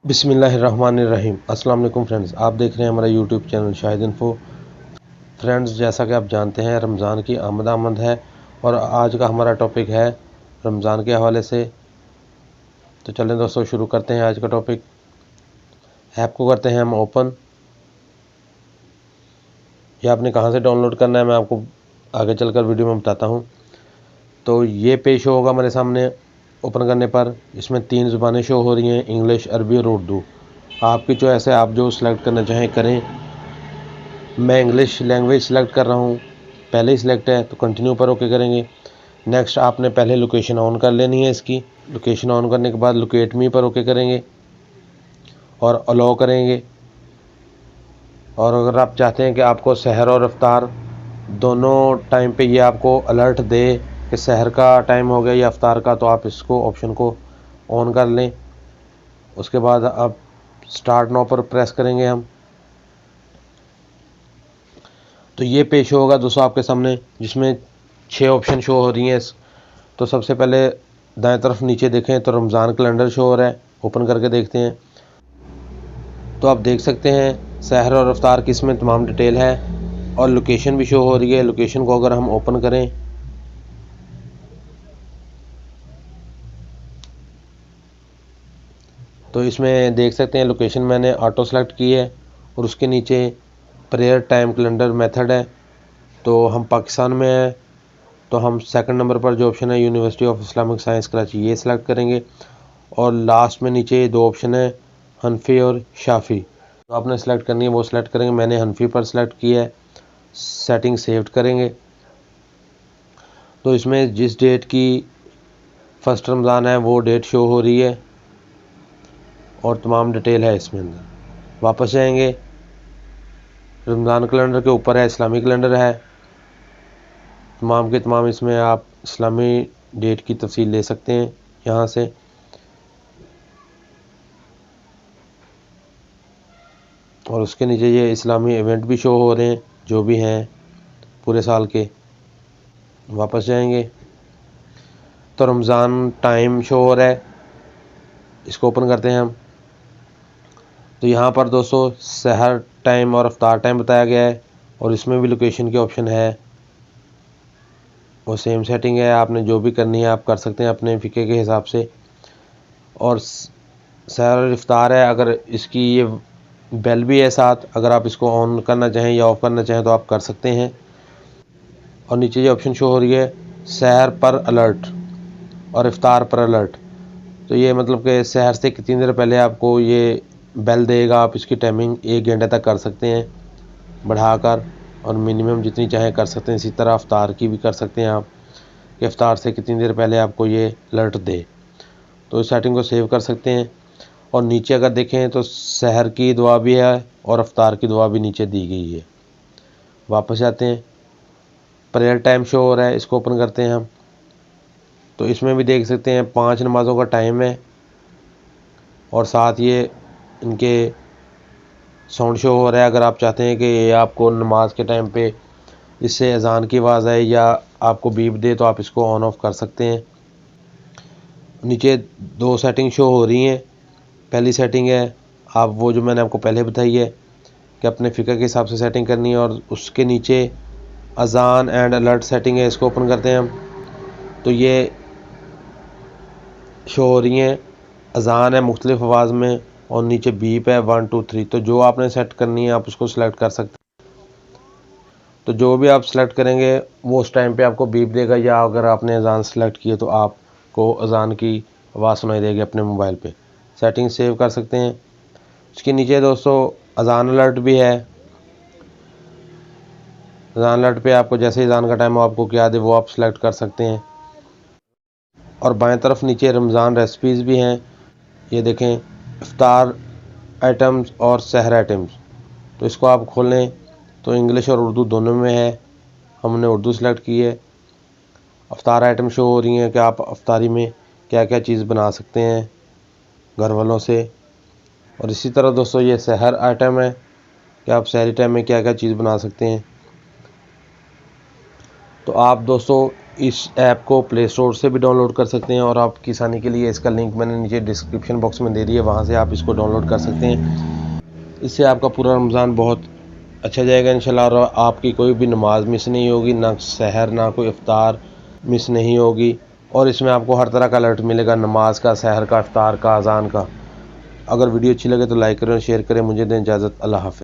बिस्मिल्लाहिर्रहमानिर्रहीम। अस्सलाम वालेकुम फ्रेंड्स, आप देख रहे हैं हमारा YouTube channel Shahid info. Friends, जैसा कि आप जानते हैं रमज़ान की आमद है और आज का हमारा टॉपिक है रमज़ान के हवाले से। तो चलें दोस्तों, शुरू करते हैं आज का टॉपिक। ऐप को करते हैं हम ओपन। ये आपने कहाँ से डाउनलोड करना है मैं आपको आगे चलकर वीडियो में बताता हूँ। तो ये पेज शो होगा मेरे सामने ओपन करने पर। इसमें 3 ज़ुबानें शो हो रही हैं, इंग्लिश, अरबी और उर्दू। आपकी चॉइस है, आप जो सिलेक्ट करना चाहें करें। मैं इंग्लिश लैंग्वेज सेलेक्ट कर रहा हूँ, पहले ही सिलेक्ट है तो कंटिन्यू पर ओके करेंगे। नेक्स्ट आपने पहले लोकेशन ऑन कर लेनी है इसकी। लोकेशन ऑन करने के बाद लोकेट मी पर ओके करेंगे और अलाउ करेंगे। और अगर आप चाहते हैं कि आपको सहर और इफ्तार दोनों टाइम पे ये आपको अलर्ट दे कि सहर का टाइम हो गया या इफ्तार का, तो आप इसको ऑप्शन को ऑन कर लें। उसके बाद आप स्टार्ट नाउ पर प्रेस करेंगे हम, तो ये पेज शो होगा दोस्तों आपके सामने, जिसमें 6 ऑप्शन शो हो रही हैं। तो सबसे पहले दाएं तरफ नीचे देखें तो रमज़ान कैलेंडर शो हो रहा है। ओपन करके देखते हैं तो आप देख सकते हैं सहर और इफ्तार की इसमें तमाम डिटेल है और लोकेशन भी शो हो रही है। लोकेशन को अगर हम ओपन करें तो इसमें देख सकते हैं लोकेशन मैंने ऑटो सेलेक्ट की है और उसके नीचे प्रेयर टाइम कैलेंडर मेथड है। तो हम पाकिस्तान में हैं, तो हम सेकंड नंबर पर जो ऑप्शन है university of Islamic science Karachi, ये सिलेक्ट करेंगे। और लास्ट में नीचे 2 ऑप्शन है, हनफी और शाफी। तो आपने सेलेक्ट करनी है वो सिलेक्ट करेंगे। मैंने हनफी पर सेलेक्ट किया है। सेटिंग सेव करेंगे तो इसमें जिस डेट की फर्स्ट रमज़ान है वो डेट शो हो रही है और तमाम डिटेल है इसमें अंदर। वापस जाएंगे, रमज़ान कैलेंडर के ऊपर है इस्लामी कैलेंडर है। तमाम के तमाम इसमें आप इस्लामी डेट की तफसील ले सकते हैं यहाँ से। और उसके नीचे ये इस्लामी इवेंट भी शो हो रहे हैं जो भी हैं पूरे साल के। वापस जाएंगे तो रमज़ान टाइम शो हो रहा है, इसको ओपन करते हैं हम। तो यहाँ पर दोस्तों सहर टाइम और इफ्तार टाइम बताया गया है और इसमें भी लोकेशन के ऑप्शन है और सेम सेटिंग है। आपने जो भी करनी है आप कर सकते हैं अपने फ़िके के हिसाब से। और सहर और इफ्तार है, अगर इसकी ये बेल भी है साथ, अगर आप इसको ऑन करना चाहें या ऑफ़ करना चाहें तो आप कर सकते हैं। और नीचे ये ऑप्शन शो हो रही है सहर पर अलर्ट और इफ्तार पर अलर्ट। तो ये मतलब कि सहर से कितनी देर पहले आपको ये बेल देगा। आप इसकी टाइमिंग 1 घंटे तक कर सकते हैं बढ़ाकर, और मिनिमम जितनी चाहें कर सकते हैं। इसी तरह इफ्तार की भी कर सकते हैं आप कि इफ्तार से कितनी देर पहले आपको ये अलर्ट दे। तो इस सेटिंग को सेव कर सकते हैं। और नीचे अगर देखें तो सहर की दुआ भी है और इफ्तार की दुआ भी नीचे दी गई है। वापस जाते हैं, प्रेयर टाइम शो हो रहा है, इसको ओपन करते हैं हम। तो इसमें भी देख सकते हैं 5 नमाज़ों का टाइम है और साथ ये इनके साउंड शो हो रहा है। अगर आप चाहते हैं कि ये आपको नमाज के टाइम पे इससे अजान की आवाज़ आए या आपको बीप दे तो आप इसको ऑन ऑफ कर सकते हैं। नीचे 2 सेटिंग शो हो रही हैं। पहली सेटिंग है आप वो जो मैंने आपको पहले बताई है कि अपने फ़िक्र के हिसाब से सेटिंग करनी है, और उसके नीचे अजान एंड अलर्ट सेटिंग है, इसको ओपन करते हैं हम। तो ये शो हो रही हैं, अजान है मुख्तलिफ आवाज़ में और नीचे बीप है 1 2 3। तो जो आपने सेट करनी है आप उसको सिलेक्ट कर सकते हैं। तो जो भी आप सेलेक्ट करेंगे वो उस टाइम पे आपको बीप देगा, या अगर आपने अजान सेलेक्ट की है तो आपको अजान की आवाज़ सुनाई देगी अपने मोबाइल पे। सेटिंग सेव कर सकते हैं। इसके नीचे दोस्तों अजान अलर्ट भी है। अजान अलर्ट पे आपको जैसे ही अजान का टाइम हो आपको क्या दे वो आप सेलेक्ट कर सकते हैं। और बाएं तरफ नीचे रमज़ान रेसिपीज़ भी हैं, ये देखें, इफ्तार आइटम्स और सहर आइटम्स। तो इसको आप खोलें तो इंग्लिश और उर्दू दोनों में है, हमने उर्दू सेलेक्ट की है। इफ्तार आइटम शो हो रही हैं कि आप इफ्तारी में क्या क्या चीज़ बना सकते हैं घर वालों से। और इसी तरह दोस्तों ये सहर आइटम है कि आप सहरी टाइम में क्या क्या चीज़ बना सकते हैं। तो आप दोस्तों इस ऐप को प्ले स्टोर से भी डाउनलोड कर सकते हैं और आपकी आसानी के लिए इसका लिंक मैंने नीचे डिस्क्रिप्शन बॉक्स में दे दिया, वहाँ से आप इसको डाउनलोड कर सकते हैं। इससे आपका पूरा रमज़ान बहुत अच्छा जाएगा इंशाल्लाह, और आपकी कोई भी नमाज मिस नहीं होगी, ना सहर ना कोई इफ्तार मिस नहीं होगी। और इसमें आपको हर तरह का अलर्ट मिलेगा, नमाज का, सहर का, इफ्तार का, अजान का। अगर वीडियो अच्छी लगे तो लाइक करें और शेयर करें। मुझे दें इजाज़त। अल्लाह हाफ़िज़।